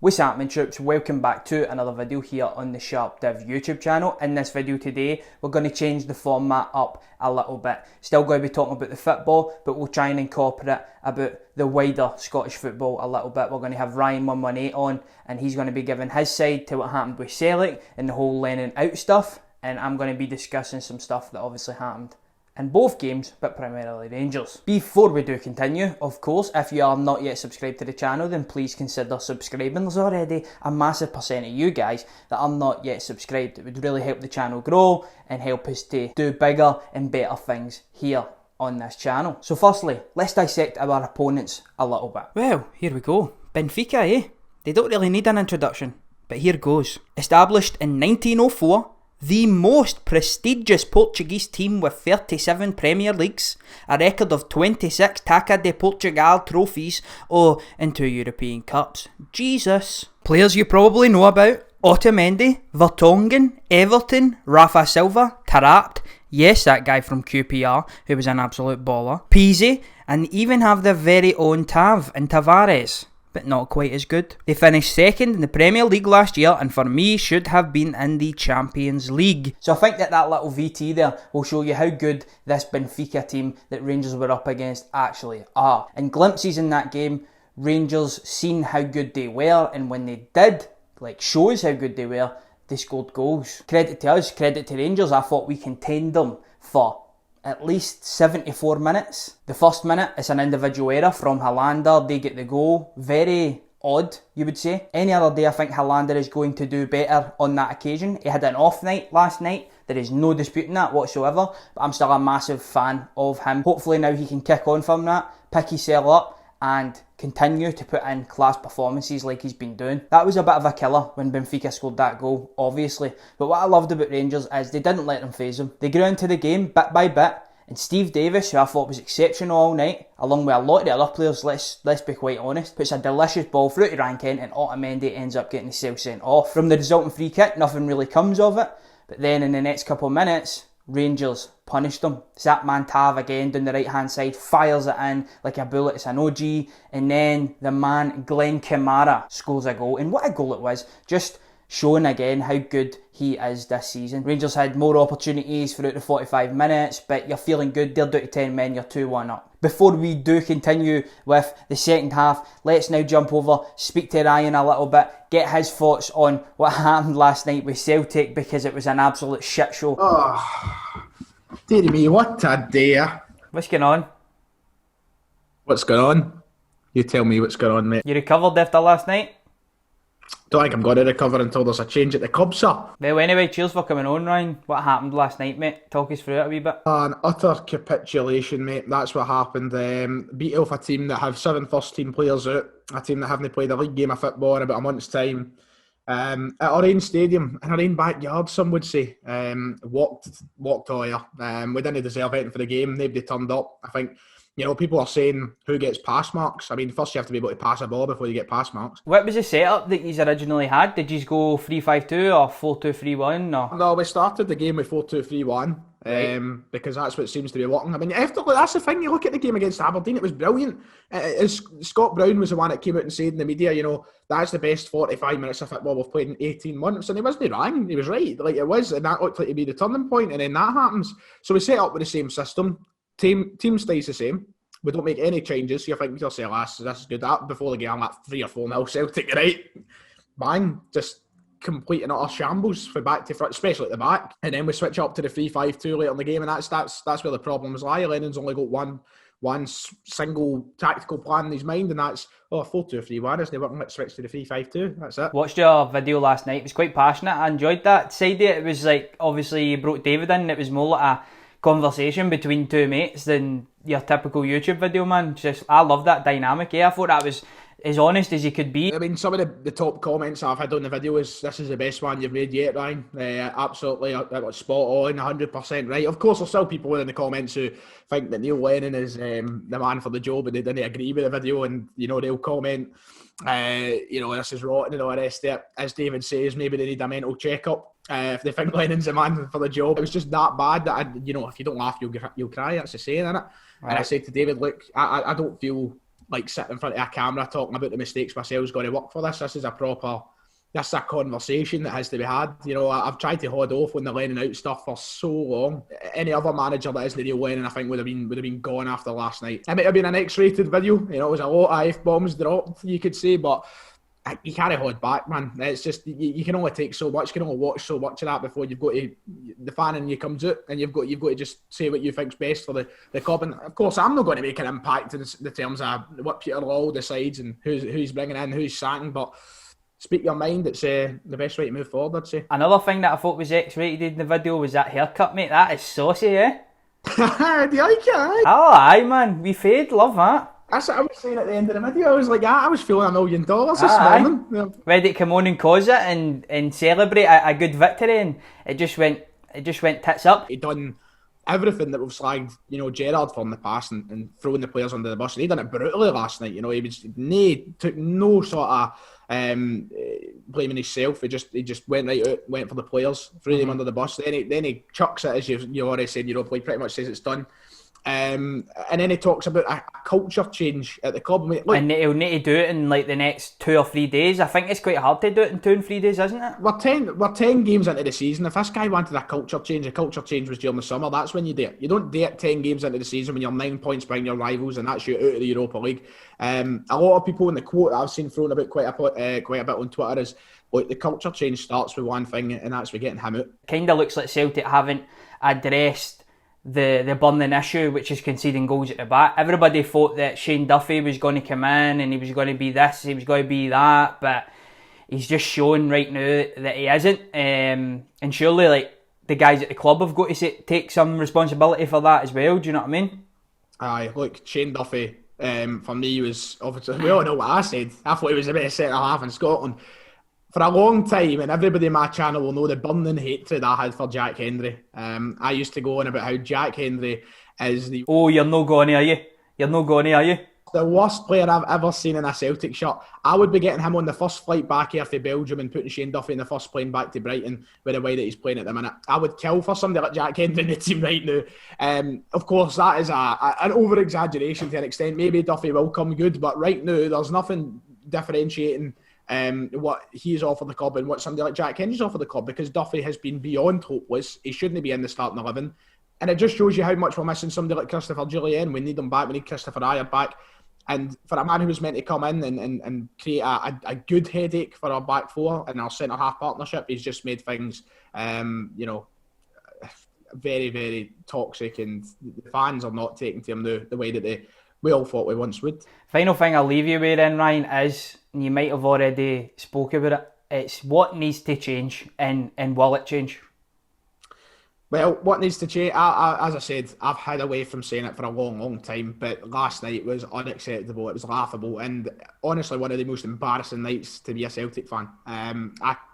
What's happening, troops? Welcome back to another video here on the SharpDiv YouTube channel. In this video today, we're going to change the format up a little bit. Still going to be talking about the football, but we'll try and incorporate about the wider Scottish football a little bit. We're going to have Ryan118 on, and he's going to be giving his side to what happened with Celtic and the whole Lennon out stuff. And I'm going to be discussing some stuff that obviously happened in both games, but primarily Rangers. Before we do continue, of course, if you are not yet subscribed to the channel, then please consider subscribing. There's already a massive percent of you guys that are not yet subscribed. It would really help the channel grow and help us to do bigger and better things here on this channel. So firstly, let's dissect our opponents a little bit. Well, here we go. Benfica, eh? They don't really need an introduction, but here goes. Established in 1904, the most prestigious Portuguese team with 37 Premier Leagues, a record of 26 Taça de Portugal trophies, and 2 European Cups. Jesus. Players you probably know about: Otamendi, Vertonghen, Everton, Rafa Silva, Taarabt, yes, that guy from QPR who was an absolute baller, Pizzi, and even have their very own Tav and Tavares, but not quite as good. They finished second in the Premier League last year, and for me should have been in the Champions League. So I think that little VT there will show you how good this Benfica team that Rangers were up against actually are. In glimpses in that game, Rangers seen how good they were, and when they did, show us how good they were, they scored goals. Credit to us, credit to Rangers. I thought we contained them for at least 74 minutes. The first minute, it's an individual error from Hollander. They get the goal. Very odd, you would say. Any other day, I think Hollander is going to do better on that occasion. He had an off night last night. There is no disputing that whatsoever. But I'm still a massive fan of him. Hopefully now he can kick on from that, pick himself up, and continue to put in class performances like he's been doing. That was a bit of a killer when Benfica scored that goal, obviously. But what I loved about Rangers is they didn't let them faze them. They grew into the game bit by bit. And Steve Davis, who I thought was exceptional all night, along with a lot of the other players, let's be quite honest, puts a delicious ball through to Ryan Kent, and Otamendi ends up getting himself sent off. From the resulting free kick, nothing really comes of it. But then in the next couple of minutes, Rangers punished them. It's that man Tav again down the right hand side, fires it in like a bullet. It's an OG. And then the man Glenn Kamara scores a goal. And what a goal it was. Just showing again how good he is this season. Rangers had more opportunities throughout the 45 minutes, but you're feeling good. They're down to 10 men, you're 2-1 up. Before we do continue with the second half, let's now jump over, speak to Ryan a little bit, get his thoughts on what happened last night with Celtic, because it was an absolute shit show. Oh, dear me, what a day. What's going on? What's going on? You tell me what's going on, mate. You recovered after last night? Don't think I'm going to recover until there's a change at the club, sir. Well, anyway, cheers for coming on, Ryan. What happened last night, mate? Talk us through it a wee bit. An utter capitulation, mate. That's what happened. Beat off a team that have 7 first-team players out, a team that haven't played a league game of football in about a month's time. At our own stadium, in our own backyard, some would say. Walked all here. We didn't deserve anything for the game. Nobody turned up. I think, people are saying who gets pass marks. I mean, first you have to be able to pass a ball before you get pass marks. What was the setup that you originally had? Did you go 3-5-2 or 4-2-3-1? Or? No, we started the game with 4-2-3-1. Right. Because that's what seems to be working. I mean, that's the thing. You look at the game against Aberdeen; it was brilliant. Scott Brown was the one that came out and said in the media, that's the best 45 minutes of football we've played in 18 months, and he wasn't wrong. He was right. It was, and that looked like to be the turning point. And then that happens. So we set up with the same system. Team stays the same. We don't make any changes. So you think to yourself, this is good. That before the game, I'm at 3 or 4-0 Celtic, right? Bang, just complete and utter shambles for back to front, especially at the back. And then we switch up to the 3-5-2 later in the game, and that's where the problems lie. Lennon's only got one single tactical plan in his mind, and that's 4-2-3-1. Isn't it working? Let's switch to the 3-5-2. That's it. Watched your video last night. It was quite passionate. I enjoyed that side of it. It was obviously you brought David in. It was more like a conversation between two mates than your typical YouTube video, man. I love that dynamic. I thought that was as honest as you could be. I mean, some of the top comments I've had on the video is, this is the best one you've made yet, Ryan. Absolutely, spot on, 100% right. Of course, there's still people in the comments who think that Neil Lennon is the man for the job, and they didn't agree with the video, and, they'll comment, this is rotten and all the rest of it. As David says, maybe they need a mental checkup. If they think Lennon's the man for the job. It was just that bad that, if you don't laugh, you'll cry. That's the saying, isn't it? Right. And I said to David, look, I don't feel like sitting in front of a camera talking about the mistakes myself's going to work for this. This is a conversation that has to be had. You know, I've tried to hold off on the Lennon out stuff for so long. Any other manager that isn't Neil Lennon, I think, would have been gone after last night. It might have been an X-rated video. You know, it was a lot of F-bombs dropped, you could say, but you can't hold back, man. It's just you can only take so much, you can only watch so much of that before you've got to, the fan in you comes out, and you've got to just say what you think's best for the club. And of course, I'm not going to make an impact in the terms of what Peter Law decides and who's bringing in, who's sacking, but speak your mind. It's the best way to move forward, I'd say. Another thing that I thought was X-rated in the video was that haircut, mate. That is saucy, eh? Do you like it, eh? Oh, aye, man. We fade, love that. That's what I was saying at the end of the video. I was like, I was feeling $1 million this morning. Yeah. Ready to come on and cause it and celebrate a good victory, and it just went tits up. He done everything that we've slagged, you know, Gerrard for in the past and throwing the players under the bus. And he done it brutally last night. You know, took no sort of blaming himself. He just went right out, went for the players, threw them under the bus. Then he chucks it, as you already said, Europa. He pretty much says it's done. And then he talks about a culture change at the club. Look, and he'll need to do it in like the next 2 or 3 days. I think it's quite hard to do it in 2 and 3 days, isn't it? We're 10 games into the season. If this guy wanted a culture change was during the summer. That's when you do it. You don't do it 10 games into the season when you're 9 points behind your rivals and that's you out of the Europa League. A lot of people in the quote that I've seen thrown about quite a bit on Twitter is, look, the culture change starts with one thing, and that's with getting him out. Kind of looks like Celtic haven't addressed the burning issue, which is conceding goals at the back. Everybody thought that Shane Duffy was going to come in and he was going to be this, he was going to be that, but he's just shown right now that he isn't. And surely, like, the guys at the club have got to take some responsibility for that as well. Do you know what I mean? Aye, look, Shane Duffy, for me, was obviously, we all know what I said. I thought he was the best centre half in Scotland for a long time, and everybody in my channel will know the burning hatred I had for Jack Hendry. I used to go on about how Jack Hendry is the... Oh, you're no going, are you? You're no going, are you? The worst player I've ever seen in a Celtic shirt. I would be getting him on the first flight back here to Belgium and putting Shane Duffy in the first plane back to Brighton with the way that he's playing at the minute. I would kill for somebody like Jack Hendry in the team right now. Of course, that is an over-exaggeration to an extent. Maybe Duffy will come good, but right now there's nothing differentiating what he's offered the club and what somebody like Jack Hendry's offered the club, because Duffy has been beyond hopeless. He shouldn't be in the starting 11, and it just shows you how much we're missing somebody like Christopher Jullien. We need him back. We need Christopher Ayer back. And for a man who was meant to come in and create a good headache for our back four and our centre half partnership, he's just made things very, very toxic, and the fans are not taking to him the way that we all thought we once would. Final thing I'll leave you with then, Ryan, is, and you might have already spoke about it, it's what needs to change and will it change? Well, what needs to change, as I said, I've had away from saying it for a long, long time, but last night was unacceptable. It was laughable, and honestly one of the most embarrassing nights to be a Celtic fan.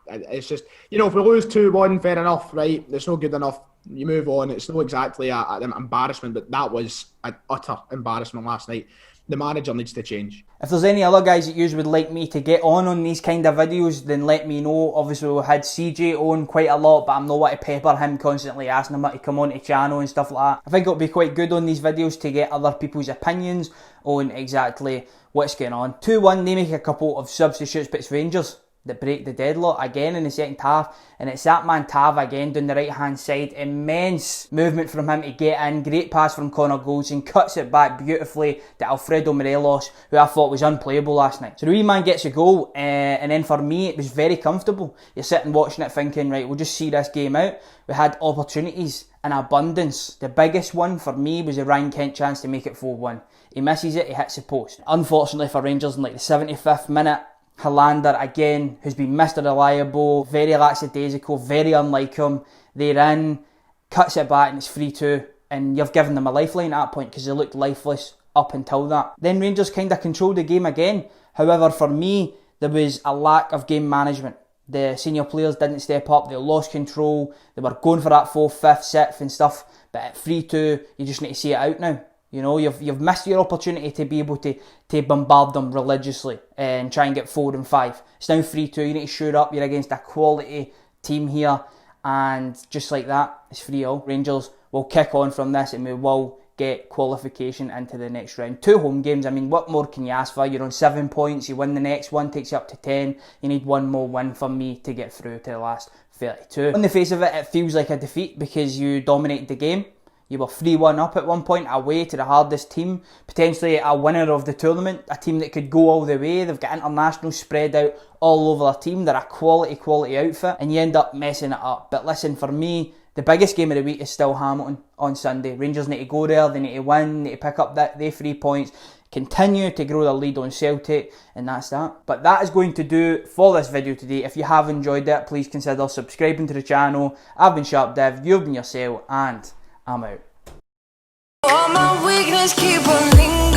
It's just, if we lose 2-1, fair enough, right? It's not good enough. You move on. It's not exactly an embarrassment, but that was an utter embarrassment last night. The manager needs to change. If there's any other guys that you would like me to get on these kind of videos, then let me know. Obviously, we had CJ on quite a lot, but I'm not want to pepper him constantly asking him to come on to the channel and stuff like that. I think it'll be quite good on these videos to get other people's opinions on exactly what's going on. 2-1, they make a couple of substitutes, but it's Rangers that break the deadlock again in the second half, and it's that man Tav again down the right hand side. Immense movement from him to get in, great pass from Connor Goldson, cuts it back beautifully to Alfredo Morelos, who I thought was unplayable last night. So the wee man gets a goal, and then for me it was very comfortable. You're sitting watching it thinking, right, we'll just see this game out. We had opportunities in abundance. The biggest one for me was the Ryan Kent chance to make it 4-1. He misses it, he hits the post. Unfortunately for Rangers, in like the 75th minute, Hollander again, who's been Mr. Reliable, very lackadaisical, very unlike him. They're in, cuts it back, and it's 3-2. And you've given them a lifeline at that point because they looked lifeless up until that. Then Rangers kind of controlled the game again. However, for me, there was a lack of game management. The senior players didn't step up, they lost control, they were going for that 4th, 5th, 6th and stuff. But at 3-2, you just need to see it out now. You've missed your opportunity to be able to bombard them religiously and try and get 4 and 5. It's now 3-2, you need to shoot up, you're against a quality team here, and just like that, it's 3-0. Rangers will kick on from this and we will get qualification into the next round. 2 home games, I mean, what more can you ask for? You're on 7 points, you win the next one, takes you up to 10. You need one more win for me to get through to the last 32. On the face of it, it feels like a defeat because you dominated the game. You were 3-1 up at one point, away to the hardest team, potentially a winner of the tournament, a team that could go all the way. They've got internationals spread out all over their team. They're a quality outfit, and you end up messing it up. But listen, for me, the biggest game of the week is still Hamilton on Sunday. Rangers need to go there, they need to win, need to pick up their 3 points, continue to grow their lead on Celtic, and that's that. But that is going to do for this video today. If you have enjoyed it, please consider subscribing to the channel. I've been SharpDiv, you've been yourself, and I'm out. All my weakness keep on lingering.